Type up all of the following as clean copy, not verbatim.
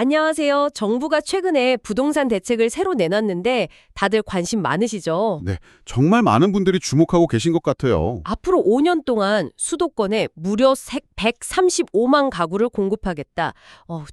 안녕하세요. 정부가 최근에 부동산 대책을 새로 내놨는데 다들 관심 많으시죠? 네, 정말 많은 분들이 주목하고 계신 것 같아요. 앞으로 5년 동안 수도권에 무려 135만 가구를 공급하겠다.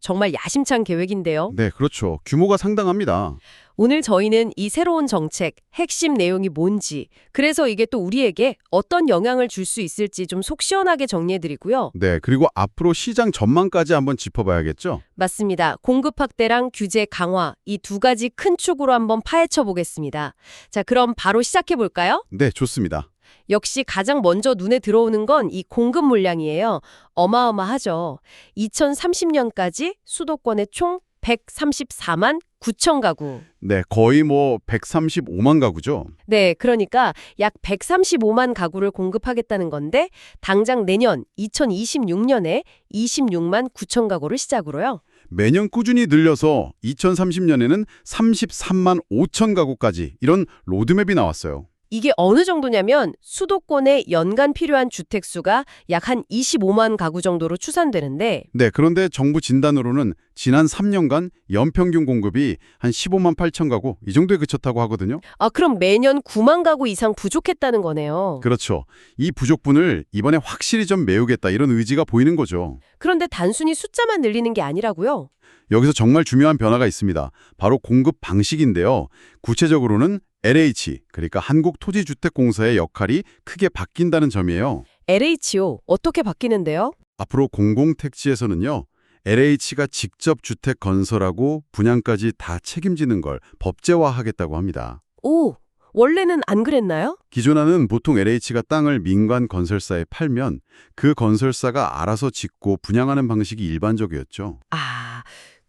정말 야심찬 계획인데요. 네, 그렇죠. 규모가 상당합니다. 오늘 저희는 이 새로운 정책, 핵심 내용이 뭔지, 그래서 이게 또 우리에게 어떤 영향을 줄 수 있을지 좀 속 시원하게 정리해드리고요. 네, 그리고 앞으로 시장 전망까지 한번 짚어봐야겠죠? 맞습니다. 공급 확대랑 규제 강화, 이 두 가지 큰 축으로 한번 파헤쳐 보겠습니다. 자, 그럼 바로 시작해 볼까요? 네, 좋습니다. 역시 가장 먼저 눈에 들어오는 건 이 공급 물량이에요. 어마어마하죠. 2030년까지 수도권의 총 134만 9천 가구. 네, 거의 135만 가구죠. 네, 그러니까 약 135만 가구를 공급하겠다는 건데 당장 내년 2026년에 26만 9천 가구를 시작으로요. 매년 꾸준히 늘려서 2030년에는 33만 5천 가구까지 이런 로드맵이 나왔어요. 이게 어느 정도냐면 수도권에 연간 필요한 주택 수가 약 한 25만 가구 정도로 추산되는데 네, 그런데 정부 진단으로는 지난 3년간 연평균 공급이 한 15만 8천 가구 이 정도에 그쳤다고 하거든요. 그럼 매년 9만 가구 이상 부족했다는 거네요. 그렇죠. 이 부족분을 이번에 확실히 좀 메우겠다 이런 의지가 보이는 거죠. 그런데 단순히 숫자만 늘리는 게 아니라고요? 여기서 정말 중요한 변화가 있습니다. 바로 공급 방식인데요. 구체적으로는 LH, 그러니까 한국토지주택공사의 역할이 크게 바뀐다는 점이에요. LHO 어떻게 바뀌는데요? 앞으로 공공택지에서는요. LH가 직접 주택 건설하고 분양까지 다 책임지는 걸 법제화하겠다고 합니다. 오, 원래는 안 그랬나요? 기존에는 보통 LH가 땅을 민간 건설사에 팔면 그 건설사가 알아서 짓고 분양하는 방식이 일반적이었죠.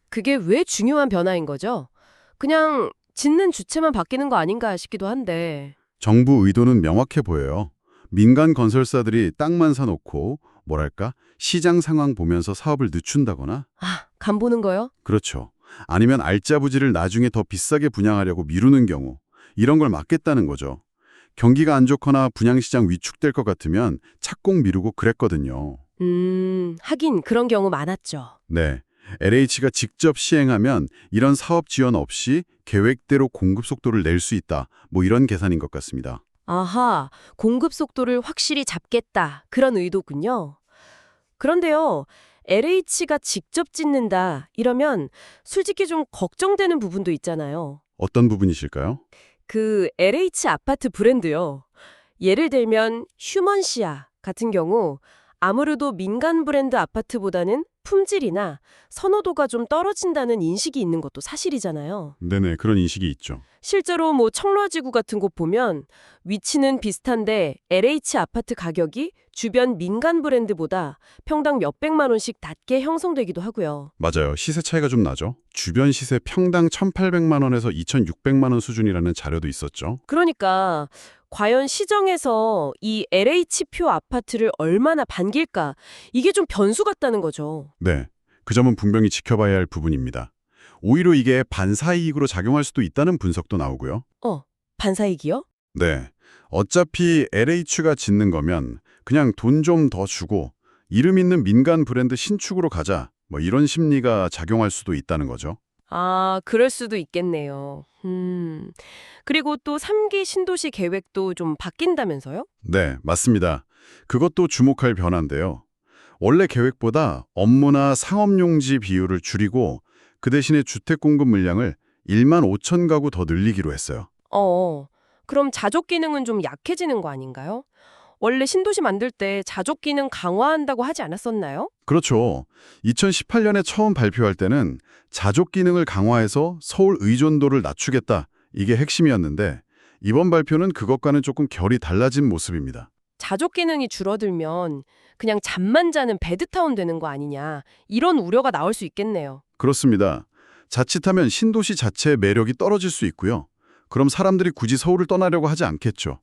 그게 왜 중요한 변화인 거죠? 그냥 짓는 주체만 바뀌는 거 아닌가 싶기도 한데. 정부 의도는 명확해 보여요. 민간 건설사들이 땅만 사놓고 뭐랄까 시장 상황 보면서 사업을 늦춘다거나 간 보는 거요? 그렇죠. 아니면 알짜부지를 나중에 더 비싸게 분양하려고 미루는 경우 이런 걸 막겠다는 거죠. 경기가 안 좋거나 분양시장 위축될 것 같으면 착공 미루고 그랬거든요. 하긴 그런 경우 많았죠. 네. LH가 직접 시행하면 이런 사업 지원 없이 계획대로 공급 속도를 낼 수 있다. 이런 계산인 것 같습니다. 아하, 공급 속도를 확실히 잡겠다. 그런 의도군요. 그런데요, LH가 직접 짓는다. 이러면 솔직히 좀 걱정되는 부분도 있잖아요. 어떤 부분이실까요? 그 LH 아파트 브랜드요. 예를 들면 휴먼시아 같은 경우 아무래도 민간 브랜드 아파트보다는 품질이나 선호도가 좀 떨어진다는 인식이 있는 것도 사실이잖아요. 네네, 그런 인식이 있죠. 실제로 청라지구 같은 곳 보면 위치는 비슷한데 LH 아파트 가격이 주변 민간 브랜드보다 평당 몇백만 원씩 낮게 형성되기도 하고요. 맞아요. 시세 차이가 좀 나죠. 주변 시세 평당 1,800만 원에서 2,600만 원 수준이라는 자료도 있었죠. 그러니까 과연 시정에서 이 LH표 아파트를 얼마나 반길까? 이게 좀 변수 같다는 거죠. 네, 그 점은 분명히 지켜봐야 할 부분입니다. 오히려 이게 반사이익으로 작용할 수도 있다는 분석도 나오고요. 반사이익이요? 네, 어차피 LH가 짓는 거면 그냥 돈 좀 더 주고 이름 있는 민간 브랜드 신축으로 가자 이런 심리가 작용할 수도 있다는 거죠. 그럴 수도 있겠네요. 그리고 또 3기 신도시 계획도 좀 바뀐다면서요? 네, 맞습니다. 그것도 주목할 변화인데요. 원래 계획보다 업무나 상업용지 비율을 줄이고 그 대신에 주택 공급 물량을 1만 5천 가구 더 늘리기로 했어요. 그럼 자족 기능은 좀 약해지는 거 아닌가요? 원래 신도시 만들 때 자족 기능 강화한다고 하지 않았었나요? 그렇죠. 2018년에 처음 발표할 때는 자족 기능을 강화해서 서울 의존도를 낮추겠다. 이게 핵심이었는데 이번 발표는 그것과는 조금 결이 달라진 모습입니다. 자족 기능이 줄어들면 그냥 잠만 자는 베드타운 되는 거 아니냐 이런 우려가 나올 수 있겠네요. 그렇습니다. 자칫하면 신도시 자체의 매력이 떨어질 수 있고요. 그럼 사람들이 굳이 서울을 떠나려고 하지 않겠죠.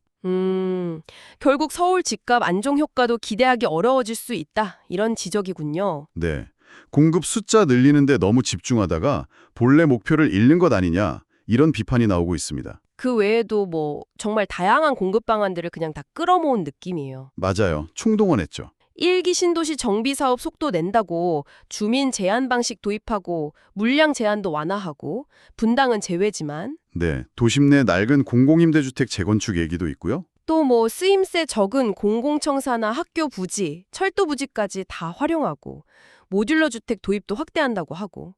결국 서울 집값 안정 효과도 기대하기 어려워질 수 있다 이런 지적이군요. 네. 공급 숫자 늘리는데 너무 집중하다가 본래 목표를 잃는 것 아니냐 이런 비판이 나오고 있습니다. 그 외에도 정말 다양한 공급 방안들을 그냥 다 끌어모은 느낌이에요. 맞아요. 총동원했죠. 일기 신도시 정비 사업 속도 낸다고 주민 제한 방식 도입하고 물량 제한도 완화하고 분당은 제외지만 네, 도심 내 낡은 공공임대주택 재건축 얘기도 있고요. 또 뭐 쓰임새 적은 공공청사나 학교 부지, 철도 부지까지 다 활용하고 모듈러 주택 도입도 확대한다고 하고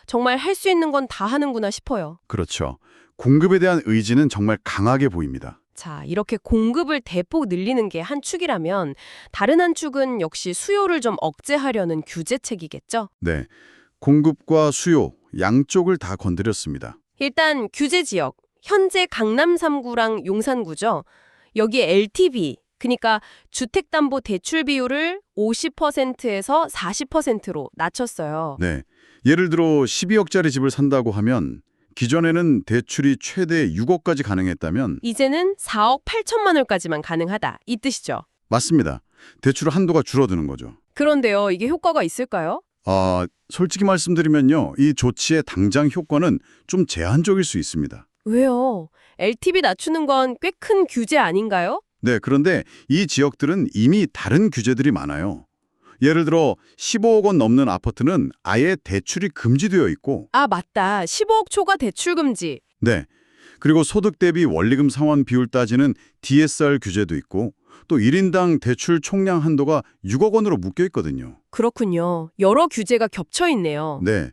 정말 할 수 있는 건 다 하는구나 싶어요. 그렇죠. 공급에 대한 의지는 정말 강하게 보입니다. 자, 이렇게 공급을 대폭 늘리는 게 한 축이라면 다른 한 축은 역시 수요를 좀 억제하려는 규제책이겠죠? 네, 공급과 수요 양쪽을 다 건드렸습니다. 일단 규제 지역, 현재 강남 3구랑 용산구죠. 여기에 LTV, 그러니까 주택담보대출 비율을 50%에서 40%로 낮췄어요. 네, 예를 들어 12억짜리 집을 산다고 하면 기존에는 대출이 최대 6억까지 가능했다면 이제는 4억 8천만 원까지만 가능하다, 이 뜻이죠. 맞습니다. 대출 한도가 줄어드는 거죠. 그런데요, 이게 효과가 있을까요? 솔직히 말씀드리면요. 이 조치의 당장 효과는 좀 제한적일 수 있습니다. 왜요? LTV 낮추는 건 꽤 큰 규제 아닌가요? 네, 그런데 이 지역들은 이미 다른 규제들이 많아요. 예를 들어 15억 원 넘는 아파트는 아예 대출이 금지되어 있고 아, 맞다. 15억 초과 대출 금지. 네, 그리고 소득 대비 원리금 상환 비율 따지는 DSR 규제도 있고 또 1인당 대출 총량 한도가 6억 원으로 묶여 있거든요. 그렇군요. 여러 규제가 겹쳐 있네요. 네,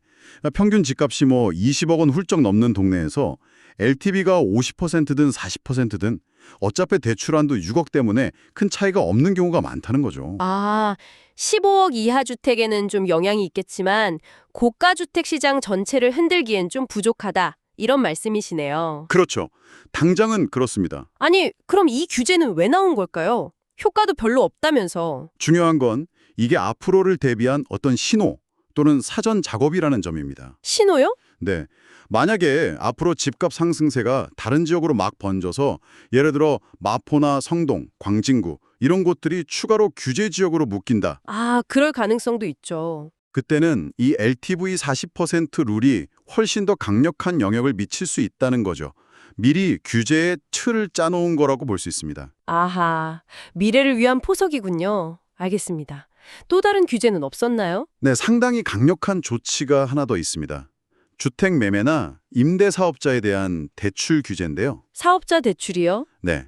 평균 집값이 뭐 20억 원 훌쩍 넘는 동네에서 LTV가 50%든 40%든 어차피 대출 한도 6억 때문에 큰 차이가 없는 경우가 많다는 거죠. 아, 15억 이하 주택에는 좀 영향이 있겠지만 고가 주택 시장 전체를 흔들기엔 좀 부족하다. 이런 말씀이시네요. 그렇죠. 당장은 그렇습니다. 아니, 그럼 이 규제는 왜 나온 걸까요? 효과도 별로 없다면서. 중요한 건 이게 앞으로를 대비한 어떤 신호 또는 사전 작업이라는 점입니다. 신호요? 네. 만약에 앞으로 집값 상승세가 다른 지역으로 막 번져서 예를 들어 마포나 성동, 광진구 이런 곳들이 추가로 규제 지역으로 묶인다. 아, 그럴 가능성도 있죠. 그때는 이 LTV 40% 룰이 훨씬 더 강력한 영향을 미칠 수 있다는 거죠. 미리 규제의 틀을 짜놓은 거라고 볼 수 있습니다. 아하, 미래를 위한 포석이군요. 알겠습니다. 또 다른 규제는 없었나요? 네, 상당히 강력한 조치가 하나 더 있습니다. 주택 매매나 임대 사업자에 대한 대출 규제인데요. 사업자 대출이요? 네.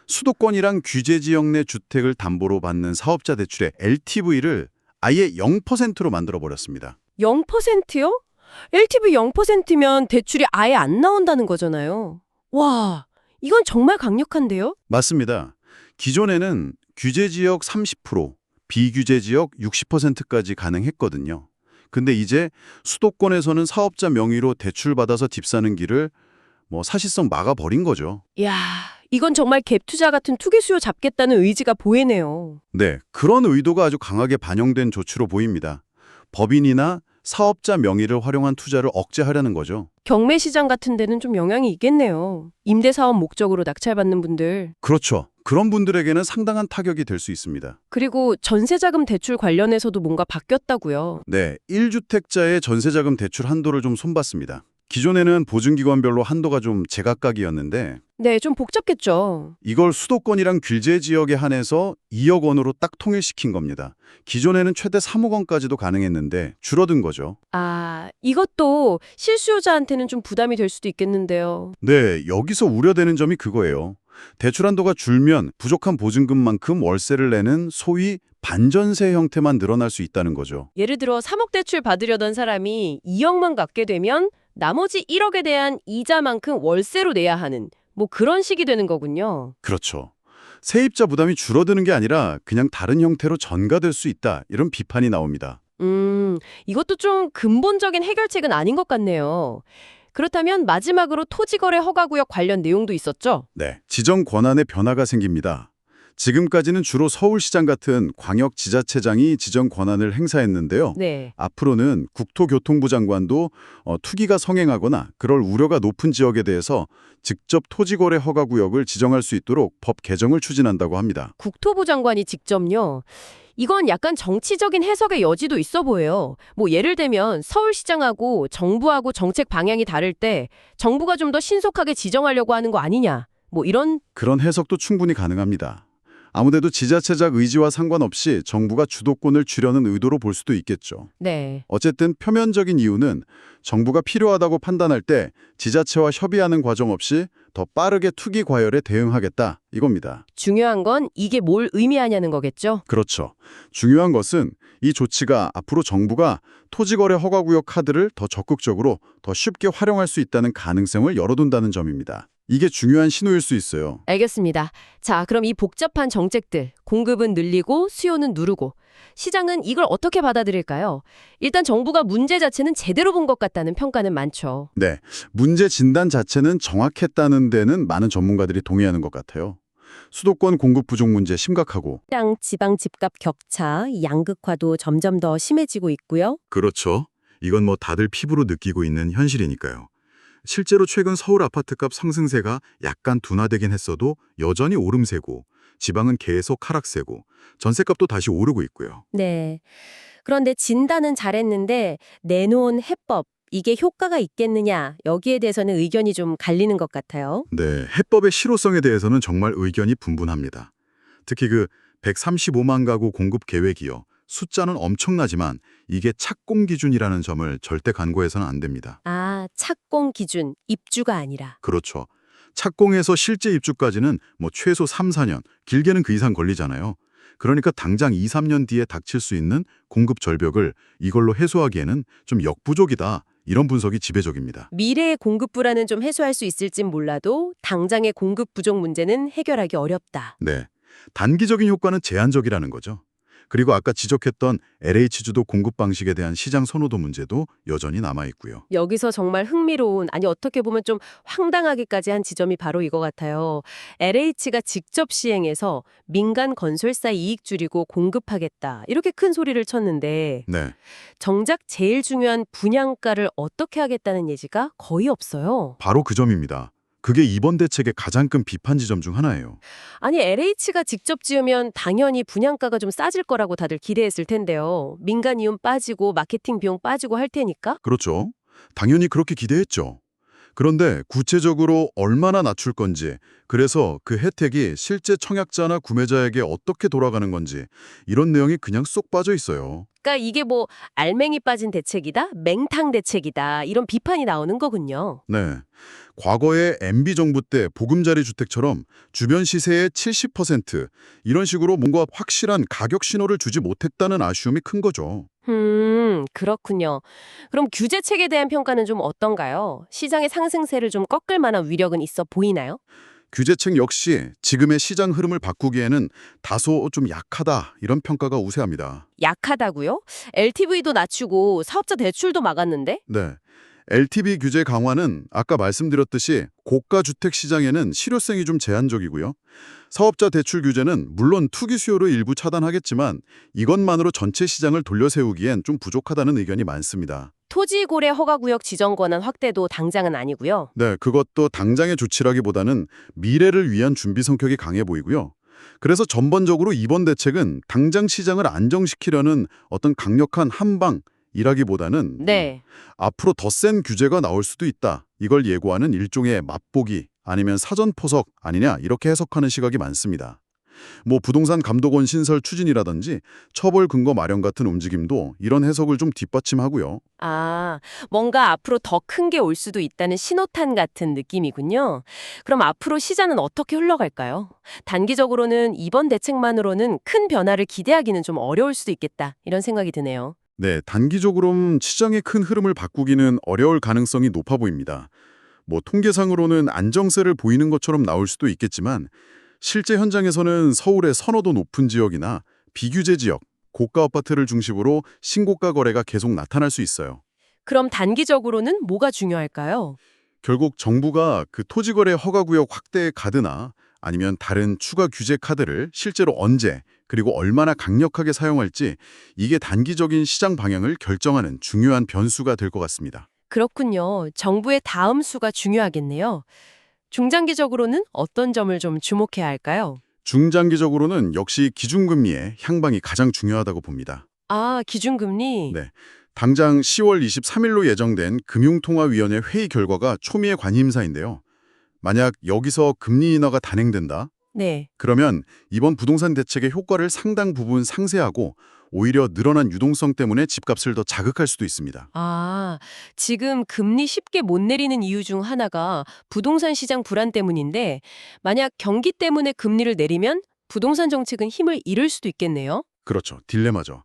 수도권이랑 규제 지역 내 주택을 담보로 받는 사업자 대출의 LTV를 아예 0%로 만들어 버렸습니다. 0%요? LTV 0%면 대출이 아예 안 나온다는 거잖아요. 와, 이건 정말 강력한데요? 맞습니다. 기존에는 규제 지역 30%, 비규제 지역 60%까지 가능했거든요. 근데 이제 수도권에서는 사업자 명의로 대출받아서 집 사는 길을 사실상 막아버린 거죠. 이야, 이건 정말 갭 투자 같은 투기 수요 잡겠다는 의지가 보이네요. 네, 그런 의도가 아주 강하게 반영된 조치로 보입니다. 법인이나 사업자 명의를 활용한 투자를 억제하려는 거죠. 경매 시장 같은 데는 좀 영향이 있겠네요. 임대사업 목적으로 낙찰받는 분들. 그렇죠. 그런 분들에게는 상당한 타격이 될 수 있습니다. 그리고 전세자금 대출 관련해서도 뭔가 바뀌었다고요. 네, 1주택자의 전세자금 대출 한도를 좀 손봤습니다. 기존에는 보증기관별로 한도가 좀 제각각이었는데 네, 좀 복잡겠죠. 이걸 수도권이랑 규제 지역에 한해서 2억 원으로 딱 통일시킨 겁니다. 기존에는 최대 3억 원까지도 가능했는데 줄어든 거죠. 아, 이것도 실수요자한테는 좀 부담이 될 수도 있겠는데요. 네, 여기서 우려되는 점이 그거예요. 대출 한도가 줄면 부족한 보증금만큼 월세를 내는 소위 반전세 형태만 늘어날 수 있다는 거죠. 예를 들어 3억 대출 받으려던 사람이 2억만 갚게 되면 나머지 1억에 대한 이자만큼 월세로 내야 하는 뭐 그런 식이 되는 거군요. 그렇죠. 세입자 부담이 줄어드는 게 아니라 그냥 다른 형태로 전가될 수 있다. 이런 비판이 나옵니다. 이것도 좀 근본적인 해결책은 아닌 것 같네요. 그렇다면 마지막으로 토지거래 허가구역 관련 내용도 있었죠? 네, 지정 권한의 변화가 생깁니다. 지금까지는 주로 서울시장 같은 광역지자체장이 지정 권한을 행사했는데요. 네. 앞으로는 국토교통부 장관도 투기가 성행하거나 그럴 우려가 높은 지역에 대해서 직접 토지거래 허가구역을 지정할 수 있도록 법 개정을 추진한다고 합니다. 국토부 장관이 직접요. 이건 약간 정치적인 해석의 여지도 있어 보여요. 뭐 예를 들면 서울시장하고 정부하고 정책 방향이 다를 때 정부가 좀 더 신속하게 지정하려고 하는 거 아니냐. 뭐 이런 그런 해석도 충분히 가능합니다. 아무래도 지자체적 의지와 상관없이 정부가 주도권을 쥐려는 의도로 볼 수도 있겠죠. 네. 어쨌든 표면적인 이유는 정부가 필요하다고 판단할 때 지자체와 협의하는 과정 없이 더 빠르게 투기 과열에 대응하겠다 이겁니다. 중요한 건 이게 뭘 의미하냐는 거겠죠? 그렇죠. 중요한 것은 이 조치가 앞으로 정부가 토지거래 허가구역 카드를 더 적극적으로 더 쉽게 활용할 수 있다는 가능성을 열어둔다는 점입니다. 이게 중요한 신호일 수 있어요. 알겠습니다. 자, 그럼 이 복잡한 정책들, 공급은 늘리고 수요는 누르고 시장은 이걸 어떻게 받아들일까요? 일단 정부가 문제 자체는 제대로 본 것 같다는 평가는 많죠. 네, 문제 진단 자체는 정확했다는 데는 많은 전문가들이 동의하는 것 같아요. 수도권 공급 부족 문제 심각하고. 시장 지방 집값 격차, 양극화도 점점 더 심해지고 있고요. 그렇죠. 이건 뭐 다들 피부로 느끼고 있는 현실이니까요. 실제로 최근 서울 아파트값 상승세가 약간 둔화되긴 했어도 여전히 오름세고 지방은 계속 하락세고 전세값도 다시 오르고 있고요. 네. 그런데 진단은 잘했는데 내놓은 해법, 이게 효과가 있겠느냐, 여기에 대해서는 의견이 좀 갈리는 것 같아요. 네, 해법의 실효성에 대해서는 정말 의견이 분분합니다. 특히 그 135만 가구 공급 계획이요. 숫자는 엄청나지만 이게 착공 기준이라는 점을 절대 간과해서는 안 됩니다. 아, 착공 기준, 입주가 아니라. 그렇죠. 착공에서 실제 입주까지는 뭐 최소 3, 4년, 길게는 그 이상 걸리잖아요. 그러니까 당장 2, 3년 뒤에 닥칠 수 있는 공급 절벽을 이걸로 해소하기에는 좀 역부족이다. 이런 분석이 지배적입니다. 미래의 공급 불안은 좀 해소할 수 있을진 몰라도 당장의 공급 부족 문제는 해결하기 어렵다. 네. 단기적인 효과는 제한적이라는 거죠. 그리고 아까 지적했던 LH주도 공급 방식에 대한 시장 선호도 문제도 여전히 남아있고요. 여기서 정말 흥미로운, 아니 어떻게 보면 좀 황당하기까지 한 지점이 바로 이거 같아요. LH가 직접 시행해서 민간 건설사 이익 줄이고 공급하겠다. 이렇게 큰 소리를 쳤는데 네. 정작 제일 중요한 분양가를 어떻게 하겠다는 예지가 거의 없어요. 바로 그 점입니다. 그게 이번 대책의 가장 큰 비판 지점 중 하나예요. 아니 LH가 직접 지으면 당연히 분양가가 좀 싸질 거라고 다들 기대했을 텐데요. 민간 이윤 빠지고 마케팅 비용 빠지고 할 테니까. 그렇죠. 당연히 그렇게 기대했죠. 그런데 구체적으로 얼마나 낮출 건지, 그래서 그 혜택이 실제 청약자나 구매자에게 어떻게 돌아가는 건지 이런 내용이 그냥 쏙 빠져 있어요. 그러니까 이게 뭐 알맹이 빠진 대책이다, 맹탕 대책이다 이런 비판이 나오는 거군요. 네. 과거의 MB 정부 때 보금자리 주택처럼 주변 시세의 70% 이런 식으로 뭔가 확실한 가격 신호를 주지 못했다는 아쉬움이 큰 거죠. 그렇군요. 그럼 규제책에 대한 평가는 좀 어떤가요? 시장의 상승세를 좀 꺾을 만한 위력은 있어 보이나요? 규제책 역시 지금의 시장 흐름을 바꾸기에는 다소 좀 약하다 이런 평가가 우세합니다. 약하다고요? LTV도 낮추고 사업자 대출도 막았는데? 네. LTV 규제 강화는 아까 말씀드렸듯이 고가 주택 시장에는 실효성이 좀 제한적이고요. 사업자 대출 규제는 물론 투기 수요를 일부 차단하겠지만 이것만으로 전체 시장을 돌려세우기엔 좀 부족하다는 의견이 많습니다. 토지고래 허가구역 지정 권한 확대도 당장은 아니고요. 네, 그것도 당장의 조치라기보다는 미래를 위한 준비 성격이 강해 보이고요. 그래서 전반적으로 이번 대책은 당장 시장을 안정시키려는 어떤 강력한 한방이라기보다는 네. 앞으로 더 센 규제가 나올 수도 있다. 이걸 예고하는 일종의 맛보기 아니면 사전 포석 아니냐 이렇게 해석하는 시각이 많습니다. 뭐 부동산 감독원 신설 추진이라든지 처벌 근거 마련 같은 움직임도 이런 해석을 좀 뒷받침하고요. 아, 뭔가 앞으로 더 큰 게 올 수도 있다는 신호탄 같은 느낌이군요. 그럼 앞으로 시장은 어떻게 흘러갈까요? 단기적으로는 이번 대책만으로는 큰 변화를 기대하기는 좀 어려울 수도 있겠다. 이런 생각이 드네요. 네, 단기적으로는 시장의 큰 흐름을 바꾸기는 어려울 가능성이 높아 보입니다. 뭐 통계상으로는 안정세를 보이는 것처럼 나올 수도 있겠지만 실제 현장에서는 서울의 선호도 높은 지역이나 비규제 지역, 고가 아파트를 중심으로 신고가 거래가 계속 나타날 수 있어요. 그럼 단기적으로는 뭐가 중요할까요? 결국 정부가 그 토지거래 허가구역 확대에 가드나 아니면 다른 추가 규제 카드를 실제로 언제 그리고 얼마나 강력하게 사용할지 이게 단기적인 시장 방향을 결정하는 중요한 변수가 될 것 같습니다. 그렇군요. 정부의 다음 수가 중요하겠네요. 중장기적으로는 어떤 점을 좀 주목해야 할까요? 중장기적으로는 역시 기준금리의 향방이 가장 중요하다고 봅니다. 아, 기준금리. 네. 당장 10월 23일로 예정된 금융통화위원회 회의 결과가 초미의 관심사인데요. 만약 여기서 금리 인하가 단행된다? 네. 그러면 이번 부동산 대책의 효과를 상당 부분 상쇄하고 오히려 늘어난 유동성 때문에 집값을 더 자극할 수도 있습니다. 아, 지금 금리 쉽게 못 내리는 이유 중 하나가 부동산 시장 불안 때문인데 만약 경기 때문에 금리를 내리면 부동산 정책은 힘을 잃을 수도 있겠네요. 그렇죠. 딜레마죠.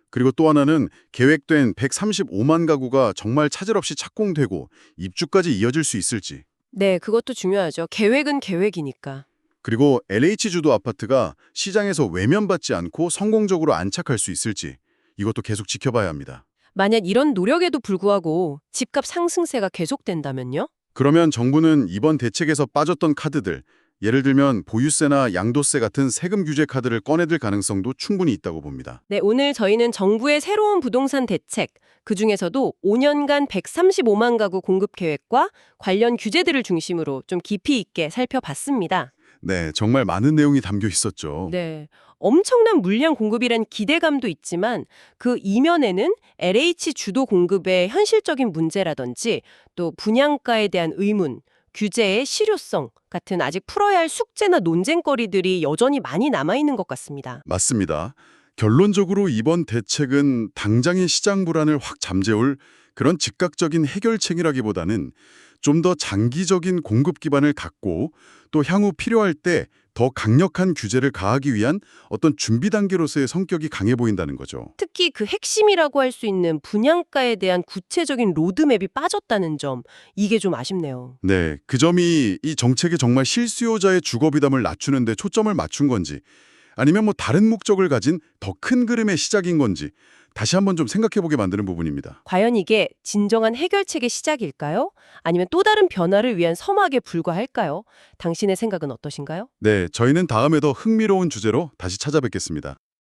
그리고 또 하나는 계획된 135만 가구가 정말 차질 없이 착공되고 입주까지 이어질 수 있을지. 네, 그것도 중요하죠. 계획은 계획이니까. 그리고 LH 주도 아파트가 시장에서 외면받지 않고 성공적으로 안착할 수 있을지. 이것도 계속 지켜봐야 합니다. 만약 이런 노력에도 불구하고 집값 상승세가 계속된다면요? 그러면 정부는 이번 대책에서 빠졌던 카드들, 예를 들면 보유세나 양도세 같은 세금 규제 카드를 꺼내들 가능성도 충분히 있다고 봅니다. 네, 오늘 저희는 정부의 새로운 부동산 대책, 그중에서도 5년간 135만 가구 공급 계획과 관련 규제들을 중심으로 좀 깊이 있게 살펴봤습니다. 네, 정말 많은 내용이 담겨 있었죠. 네, 엄청난 물량 공급이란 기대감도 있지만 그 이면에는 LH 주도 공급의 현실적인 문제라든지 또 분양가에 대한 의문, 규제의 실효성 같은 아직 풀어야 할 숙제나 논쟁거리들이 여전히 많이 남아있는 것 같습니다. 맞습니다. 결론적으로 이번 대책은 당장의 시장 불안을 확 잠재울 그런 즉각적인 해결책이라기보다는 좀 더 장기적인 공급 기반을 갖고 또 향후 필요할 때 더 강력한 규제를 가하기 위한 어떤 준비 단계로서의 성격이 강해 보인다는 거죠. 특히 그 핵심이라고 할 수 있는 분양가에 대한 구체적인 로드맵이 빠졌다는 점, 이게 좀 아쉽네요. 네, 그 점이 이 정책의 정말 실수요자의 주거 부담을 낮추는 데 초점을 맞춘 건지 아니면 뭐 다른 목적을 가진 더 큰 그림의 시작인 건지 다시 한번 좀 생각해보게 만드는 부분입니다. 과연 이게 진정한 해결책의 시작일까요? 아니면 또 다른 변화를 위한 서막에 불과할까요? 당신의 생각은 어떠신가요? 네, 저희는 다음에 더 흥미로운 주제로 다시 찾아뵙겠습니다.